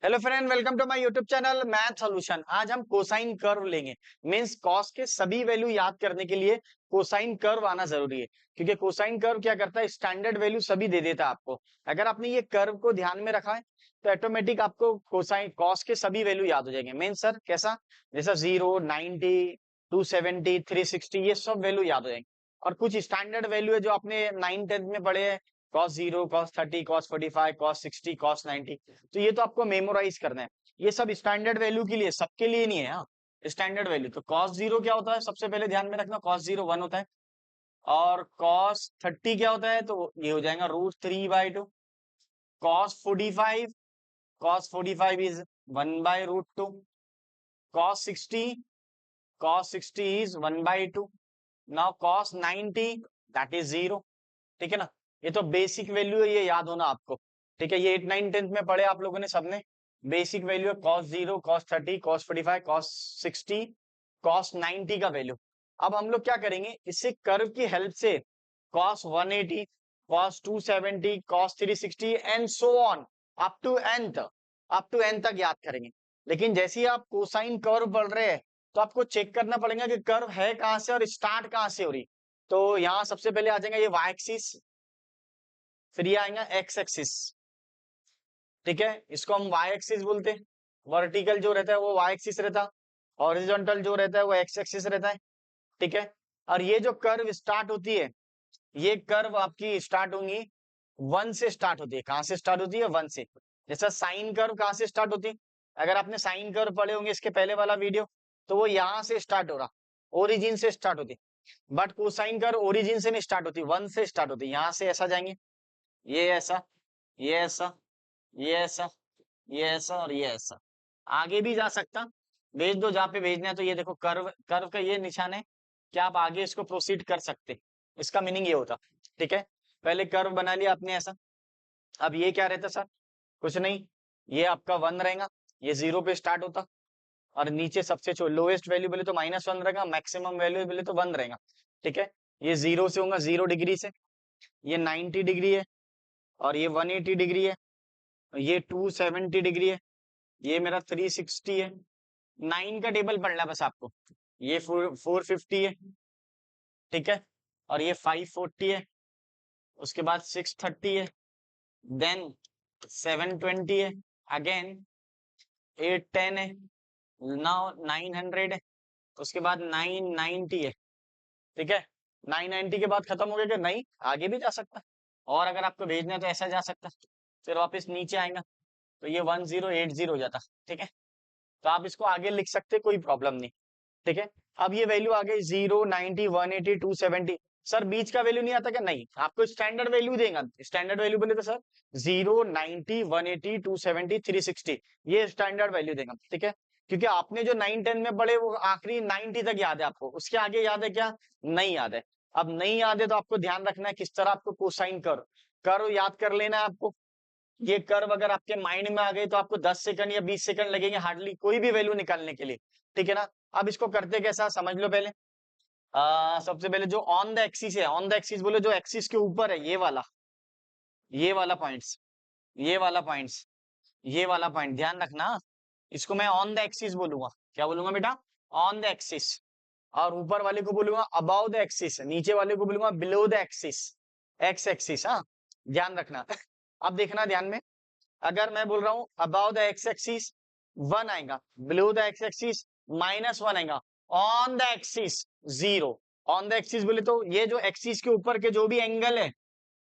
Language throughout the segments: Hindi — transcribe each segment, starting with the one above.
Hello friend, welcome to my YouTube channel math solution. आज हम कोसाइन कर्व लेंगे। मींस कॉस के सभी वैल्यू याद करने के लिए कोसाइन कर्व आना जरूरी है, क्योंकि कोसाइन कर्व क्या करता है, स्टैंडर्ड वैल्यू सभी दे देता है आपको। अगर आपने ये कर्व को ध्यान में रखा है तो ऑटोमेटिक आपको कोसाइन कॉस के सभी वैल्यू याद हो जाएंगे। मींस सर कैसा, जैसा 0, 90, 270, 360, ये सब वैल्यू याद हो जाएंगे। और कुछ स्टैंडर्ड वैल्यू है जो आपने 9th 10th में पढ़े हैं, cos 0, cos 30, cos 45, cos 60, cos 90। तो ये तो आपको मेमोराइज करना है। ये सब स्टैंडर्ड वैल्यू के लिए, सबके लिए नहीं है। हाँ, स्टैंडर्ड वैल्यू तो cos 0 क्या होता है, सबसे पहले ध्यान में रखना, cos 0 1 होता है। और cos 30 क्या होता है, तो ये हो जाएगा √3/2। cos 45, cos 45 is 1/√2। cos 60 is 1/2। Now cos 90 that is 0। ठीक है ना। ये तो बेसिक वैल्यू है, ये याद होना आपको। ठीक है, ये 8 9 10th में पढ़े आप लोगों ने सबने। बेसिक वैल्यू है cos 0, cos 30, cos 45, cos 60, cos 90 का वैल्यू। अब हम लोग क्या करेंगे, इससे कर्व की हेल्प से cos 180, cos 270, cos 360 and so on up to n तक याद करेंगे। लेकिन जैसे ही आप कोसाइन कर्व पढ़ रहे हैं तो आपको चेक करना पड़ेगा कि कर्व है कहां से और स्टार्ट कहां से हो रही। तो यहाँ सबसे पहले आ जाएगा ये y एक्सिस, फिर ये आएगा x एक्सिस। ठीक है, इसको हम y एक्सिस बोलते हैं। वर्टिकल जो रहता है वो y एक्सिस रहता है, हॉरिजॉन्टल जो रहता है वो x एक्सिस रहता है। ठीक है, और ये जो कर्व स्टार्ट होती है, ये कर्व आपकी स्टार्ट होंगी 1 से स्टार्ट होती है। कहां से स्टार्ट होती है, 1 से। जैसा साइन कर्व कहां से स्टार्ट होती है, अगर आपने साइन कर्व पढ़े होंगे इसके पहले वाला वीडियो, तो वो यहां से स्टार्ट हो रहा, ओरिजिन से स्टार्ट होती। बट कोसाइन कर्व ओरिजिन से नहीं स्टार्ट होती, 1 से स्टार्ट होती। यहां से ऐसा जाएंगे, ये ऐसा, ये ऐसा, ये ऐसा, ये ऐसा और ये ऐसा। आगे भी जा सकता, भेज दो जहां पे भेजना है। तो ये देखो कर्व, कर्व का ये निशान है कि आप आगे इसको प्रोसीड कर सकते। इसका मीनिंग ये होता। ठीक है, पहले कर्व बना लिया आपने ऐसा। अब ये क्या रहता सर, कुछ नहीं, ये आपका 1 रहेगा, ये 0 पे स्टार्ट होता। और नीचे सबसे लोएस्ट वैल्यू बोले तो -1 रहेगा, मैक्सिमम वैल्यू बोले तो 1 रहेगा। ठीक है, ये 0 से होगा 0 डिग्री से, ये 90 डिग्री है, और ये 180 डिग्री है, ये 270 डिग्री है, ये मेरा 360 है। 9 का टेबल पढ़ना है बस आपको। ये 450 है। ठीक है, और ये 540 है, उसके बाद 630 है, देन 720 है, अगेन 810 है, नाउ 900 है, उसके बाद 990 है। ठीक है, 990 के बाद खत्म हो गया कि नहीं, आगे भी जा सकता है। और अगर आपको भेजना है तो ऐसा जा सकता है, फिर वापस नीचे आएगा तो ये 1080 हो जाता। ठीक है, तो आप इसको आगे लिख सकते, कोई प्रॉब्लम नहीं। ठीक है, अब ये वैल्यू आ गई 0, 90, 180, 270। सर बीच का वैल्यू नहीं आता क्या, नहीं, आपको स्टैंडर्ड वैल्यू देगा। स्टैंडर्ड वैल्यू बोले तो सर 0, 90, 180, 270, 360, ये स्टैंडर्ड वैल्यू देगा। ठीक है, क्योंकि आपने जो 9 10 में पढ़े वो आखिरी 90 तक याद है आपको, उसके आगे याद है क्या, नहीं याद है। अब नहीं याद है तो आपको ध्यान रखना है किस तरह आपको कोसाइन कर्व कर्व याद कर लेना है आपको। ये कर्व अगर आपके माइंड में आ गई तो आपको 10 सेकंड या 20 सेकंड लगेंगे हार्डली कोई भी वैल्यू निकालने के लिए। ठीक है ना। अब इसको करते कैसा समझ लो पहले। सबसे पहले जो ऑन द एक्सिस है, ऑन द एक्सिस बोले जो एक्सिस के ऊपर है, ये वाला पॉइंट्स, ये वाला पॉइंट्स, ये वाला पॉइंट ध्यान रखना। इसको मैं ऑन द एक्सिस बोलूंगा, क्या बोलूंगा बेटा, ऑन द एक्सिस। और ऊपर वाले को बोलूंगा अबाउ द एक्सिस, नीचे वाले को बोलूंगा below the axis, x axis. हाँ, ध्यान रखना। अब देखना ध्यान में, अगर मैं बोल रहा हूं अबाउ द एक्स एक्सिस 1 आएगा, बिलो द एक्स एक्सिस -1 आएगा, on the axis 0। On the axis बोले तो ये जो एक्सिस के ऊपर के जो भी एंगल है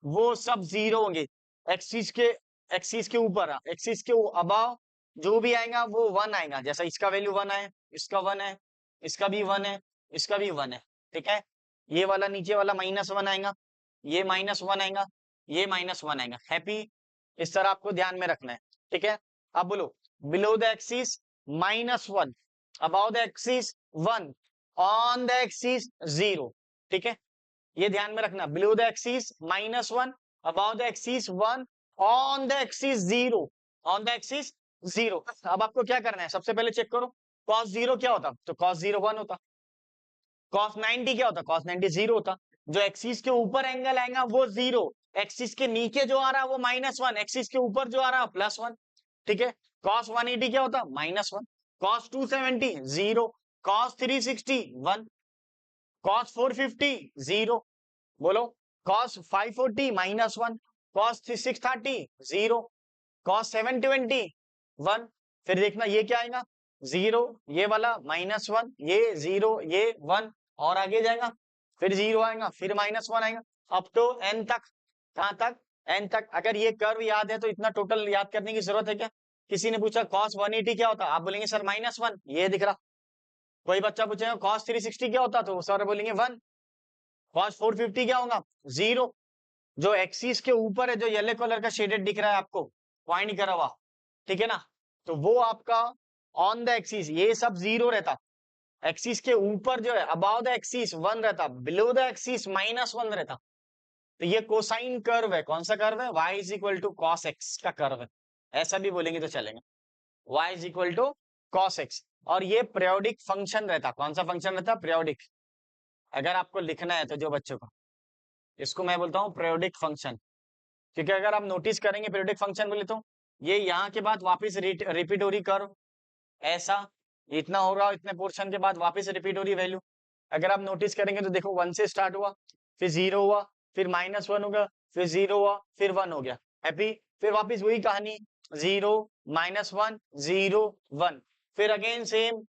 वो सब 0 होंगे। एक्सिस के एक्सिस के ऊपर, एक्सिस के अबाव जो भी आएगा वो 1 आएगा। जैसा इसका वैल्यू 1 है, इसका 1 है, इसका भी 1 है, इसका भी 1 है। ठीक है, ये वाला नीचे वाला -1 आएगा, ये -1 आएगा, ये -1 आएगा। हैप्पी, इस तरह आपको ध्यान में रखना है। ठीक है, अब बोलो below the axis -1, about the axis 1, on the axis 0। ठीक है, ये ध्यान में रखना, below the axis -1, about the axis 1, on the axis 0, on the axis 0। अब आपको क्या करना है, सबसे पहले चेक करो cos 0 क्या होता, तो cos 0 1 होता। cos 90 क्या होता, cos 90 0 होता। जो एक्सिस के ऊपर एंगल आएगा वो 0, एक्सिस के नीचे जो आ रहा है वो -1, एक्सिस के ऊपर जो आ रहा है +1। ठीक है। cos 180 क्या होता? -1। cos 270 0। cos 360 1। cos 450 0। बोलो। cos 540 -1। cos 630 0। cos 720 1। फिर देखना ये क्या आएगा? 0, ये वाला -1, ये 0, ये 1, और आगे जाएगा फिर 0 आएगा, फिर -1 आएगा, अप टू n तक। कहां तक? n तक। अगर ये कर्व याद है तो इतना टोटल याद करने की जरूरत है क्या? किसी ने पूछा cos 180 क्या होता, आप बोलेंगे सर -1, ये दिख रहा। कोई बच्चा पूछेगा cos 360 क्या होता, तो सर बोलेंगे 1। cos 450 क्या होगा? 0। जो एक्सिस के ऊपर है, जो येलो कलर का शेडेड दिख रहा है आपको, पॉइंट करा हुआ, ठीक है ना, तो वो आपका ऑन द एक्सिस ये सब 0 रहता। एक्सिस के ऊपर जो है अबाव द एक्सिस 1 रहता, बिलो द एक्सिस -1 रहता। तो ये कोसाइन कर्व है। कौन सा कर्व है? y is equal to cos x का कर्व है। ऐसा भी बोलेंगे तो चलेगा, y is equal to cos x. और ये पीरियोडिक फंक्शन रहता। कौन सा फंक्शन रहता? पीरियोडिक। अगर आपको लिखना है तो जो बच्चों को, इसको मैं बोलता हूँ पीरियोडिक फंक्शन। क्योंकि अगर आप नोटिस करेंगे पीरियोडिक फंक्शन बोले तो ये यहाँ के बाद वापस रिपीट हो रही कर्व, ऐसा इतना हो रहा, इतने पोर्शन के बाद वापस रिपीट हो रही वैल्यू। अगर आप नोटिस करेंगे तो देखो 1 से स्टार्ट हुआ, फिर 0 हुआ, फिर -1 होगा, फिर 0 हुआ, फिर 1 हो गया, हैप्पी। फिर वापस वही कहानी, 0 -1 0 1, फिर again same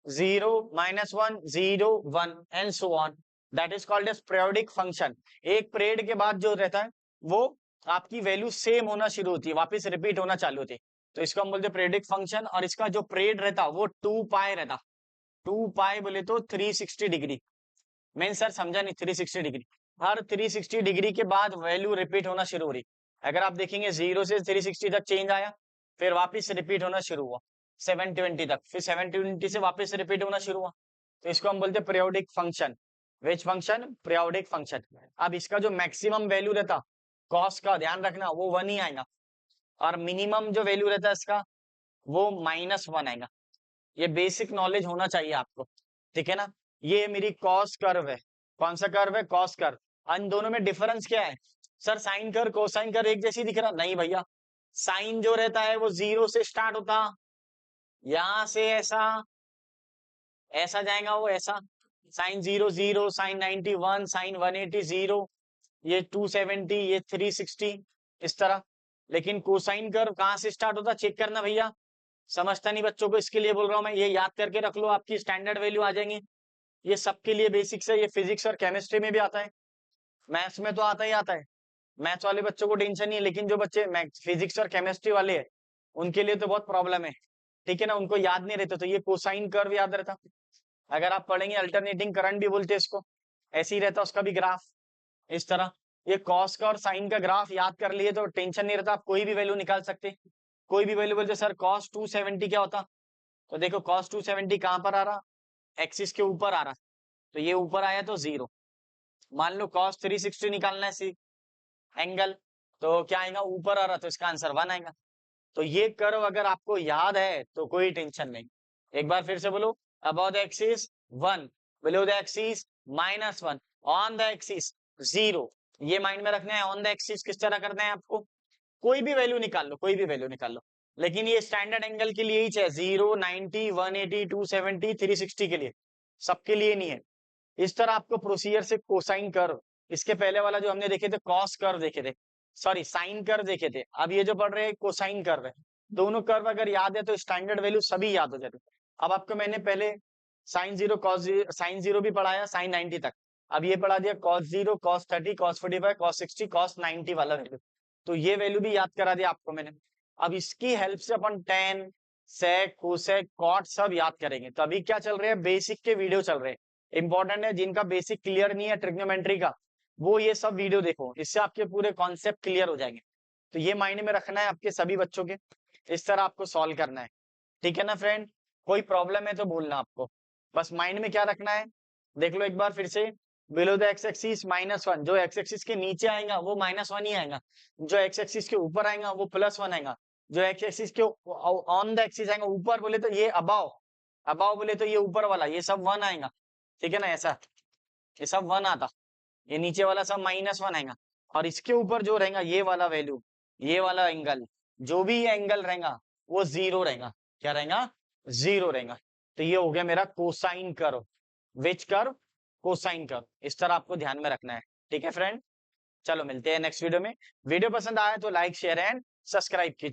0 -1 0 1 and so on. That is called as periodic function. एक पीरियड के बाद जो रहता है वो आपकी वैल्यू सेम होना शुरू होती है, वापस रिपीट होना चालू होती है, तो इसको हम बोलते हैं पीरियोडिक फंक्शन। और इसका जो पीरियड रहता वो 2 पाई रहता। 2 पाई बोले तो 360 डिग्री। मैं सर समझा नहीं, 360 डिग्री। हर 360 डिग्री के बाद वैल्यू रिपीट होना शुरू हो रही। अगर आप देखेंगे 0 से 360 तक चेंज आया, फिर वापस रिपीट होना शुरू हुआ 720 तक, फिर 720 से वापस रिपीट होना शुरू हुआ, तो इसको हम बोलते हैं periodic function. Which function? Periodic function. अब इसका जो मैक्सिमम वैल्यू रहता कॉस का, ध्यान रखना वो 1 ही आएगा, और मिनिमम जो वैल्यू रहता है इसका वो -1 आएगा। ये बेसिक नॉलेज होना चाहिए आपको, ठीक है ना। ये मेरी कॉस कर्व है। कौन सा कर्व है? Cos curve. इन दोनों में डिफरेंस क्या है? Sir sine curve cosine curve एक जैसी दिख रहा? नहीं भैया, साइन जो रहता है वो 0 से स्टार्ट होता, यहां से ऐसा ऐसा जाएगा, वो ऐसा साइन 0 0, साइन 90 1, साइन 180 0, ये 270, ये 360, इस तरह। लेकिन कोसाइन कर्व कहां से स्टार्ट होता, चेक करना भैया। समझता नहीं बच्चों को, इसके लिए बोल रहा हूं मैं, ये याद करके रख लो, आपकी स्टैंडर्ड वैल्यू आ जाएंगी। ये सबके लिए बेसिक्स है, ये फिजिक्स और केमिस्ट्री में भी आता है, मैथ्स में तो आता ही आता है। मैथ्स वाले बच्चों को टेंशन नहीं है, लेकिन जो बच्चे फिजिक्स और केमिस्ट्री वाले हैं उनके लिए तो बहुत प्रॉब्लम है, ठीक है ना, उनको याद नहीं रहता, तो ये कोसाइन कर्व याद रहता। अगर आप पढ़ेंगे अल्टरनेटिंग करंट भी बोलते हैं इसको, ऐसे ही रहता उसका भी ग्राफ, इस तरह। ये कॉस का और साइन का ग्राफ याद कर लिए तो टेंशन नहीं रहता, आप कोई भी वैल्यू निकाल सकते। कोई भी वैल्यू बोलते सर cos 270 क्या होता, तो देखो cos 270 कहां पर आ रहा, एक्सिस के ऊपर आ रहा, तो ये ऊपर आया तो 0। मान लो cos 360 निकालना है सी एंगल, तो क्या आएगा, ऊपर आ रहा, तो इसका आंसर 1 आएगा। तो ये कर्व अगर आपको याद है तो कोई टेंशन नहीं। एक बार फिर से बोलो, about the axis 1, below the axis -1, on the axis 0। ये माइंड में रखना है। ऑन द एक्सिस किस तरह करना है आपको, कोई भी वैल्यू निकाल लो, कोई भी वैल्यू निकाल लो, लेकिन ये स्टैंडर्ड एंगल के लिए ही चाहिए, 0 90 180 270 360 के लिए, सबके लिए नहीं है। इस तरह आपको प्रोसीजर से कोसाइन कर्व, इसके पहले वाला जो हमने देखे थे कॉस कर्व देखे थे, सॉरी साइन कर्व देखे थे, अब ये जो पढ़ रहे हैं कोसाइन कर्व है। दोनों कर्व अगर याद है तो स्टैंडर्ड वैल्यू सभी याद हो जाते। अब आपको मैंने पहले साइन 0 कॉस साइन 0 भी पढ़ाया साइन 90 तक, अब ये पढ़ा दिया cos 0 cos 30 cos 45 cos 60 cos 90 वाला वैल्यू, तो ये वैल्यू भी याद करा दिया आपको मैंने। अब इसकी हेल्प से अपन tan sec cosec cot सब याद करेंगे। तो अभी क्या चल रहे हैं, बेसिक के वीडियो चल रहे हैं, इंपॉर्टेंट है। जिनका बेसिक क्लियर नहीं है ट्रिग्नोमेट्री का, वो ये सब वीडियो देखो, इससे आपके पूरे कॉन्सेप्ट क्लियर हो जाएंगे। तो ये माइंड में रखना है आपके सभी बच्चों के, इस तरह आपको सॉल्व करना है, ठीक है ना फ्रेंड। कोई प्रॉब्लम है तो बोलना आपको, बस माइंड में क्या रखना है, देख लो एक बार फिर से। बिलो द एक्स एक्सिस -1, जो एक्स एक्सिस के नीचे आएगा वो -1 ही आएगा, जो एक्स एक्सिस के ऊपर आएगा वो +1 आएगा, जो एक्स एक्सिस के ऑन द एक्सिस आएगा ऊपर बोले तो ये अबाव, अबाव बोले तो ये ऊपर वाला, ये सब 1 आएगा, ठीक है ना, ऐसा ये सब 1 आता, ये नीचे वाला सब -1 आएगा, और इसके ऊपर जो रहेगा ये वाला वैल्यू, ये वाला एंगल, जो भी ये एंगल रहेगा वो जीरो रहेगा। क्या रहेगा? जीरो रहेगा। तो ये हो गया मेरा कोसाइन कर्व। विच कर्व? Cosine curve. इस तरह आपको ध्यान में रखना है। ठीक है फ्रेंड, चलो मिलते हैं नेक्स्ट वीडियो में। वीडियो पसंद आया तो लाइक शेयर एंड सब्सक्राइब कीजिए।